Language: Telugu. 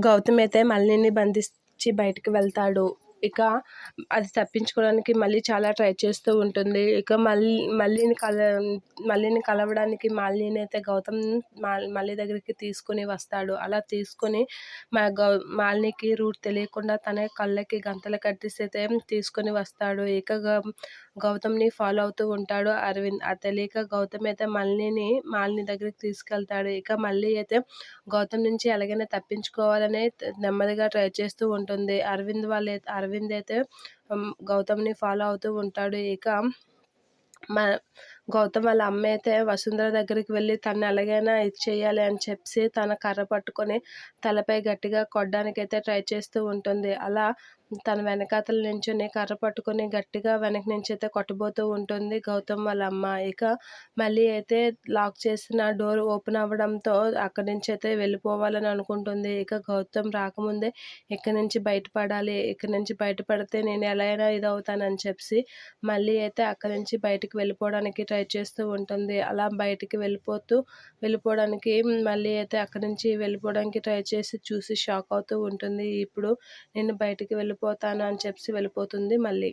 గౌతమ్ అయితే మల్లిని బంధించి బయటికి వెళ్తాడు. ఇక అది తప్పించుకోవడానికి మళ్ళీ చాలా ట్రై చేస్తూ ఉంటుంది. ఇక మల్లిని కలవడానికి మాలిని అయితే గౌతమ్ మల్లి దగ్గరికి తీసుకుని వస్తాడు. అలా తీసుకొని మాలినికి రూట్ తెలియకుండా తనే కళ్ళకి గంతలు కట్టేసి అయితే తీసుకొని వస్తాడు. ఇక గౌతమ్ని ఫాలో అవుతూ ఉంటాడు అరవింద్. అది తెలియక గౌతమ్ అయితే మాలిని దగ్గరికి తీసుకెళ్తాడు. ఇక మళ్ళీ అయితే గౌతమ్ నుంచి ఎలాగైనా తప్పించుకోవాలని నెమ్మదిగా ట్రై చేస్తూ ఉంటుంది. అరవింద్ అయితే గౌతమ్ని ఫాలో అవుతూ ఉంటాడు. ఇక గౌతమ్ వాళ్ళ అమ్మ అయితే వసుంధర దగ్గరికి వెళ్ళి తను ఎలాగైనా ఇది చేయాలి అని చెప్పి తన కర్ర పట్టుకొని తలపై గట్టిగా కొట్టడానికి అయితే ట్రై చేస్తూ ఉంటుంది. అలా తన వెనకాతల నించుని కర్ర పట్టుకొని గట్టిగా వెనక నుంచి అయితే కొట్టబోతూ ఉంటుంది గౌతమ్ వాళ్ళ అమ్మ. ఇక మళ్ళీ అయితే లాక్ చేసిన డోర్ ఓపెన్ అవ్వడంతో అక్కడి నుంచి అయితే వెళ్ళిపోవాలని అనుకుంటుంది. ఇక గౌతమ్ రాకముందే ఇక్కడి నుంచి బయటపడాలి, ఇక్కడి నుంచి బయటపడితే నేను ఎలా అయినా ఇది అవుతానని చెప్పి మళ్ళీ అయితే అక్కడి నుంచి బయటికి వెళ్ళిపోవడానికి ట్రై చేస్తూ ఉంటుంది. అలా బయటికి వెళ్ళిపోవడానికి మళ్ళీ అయితే అక్కడి నుంచి వెళ్ళిపోవడానికి ట్రై చూసి షాక్ అవుతూ ఉంటుంది. ఇప్పుడు నేను బయటికి వెళ్ళిపోతాను అని చెప్పి వెళ్ళిపోతుంది మళ్ళీ.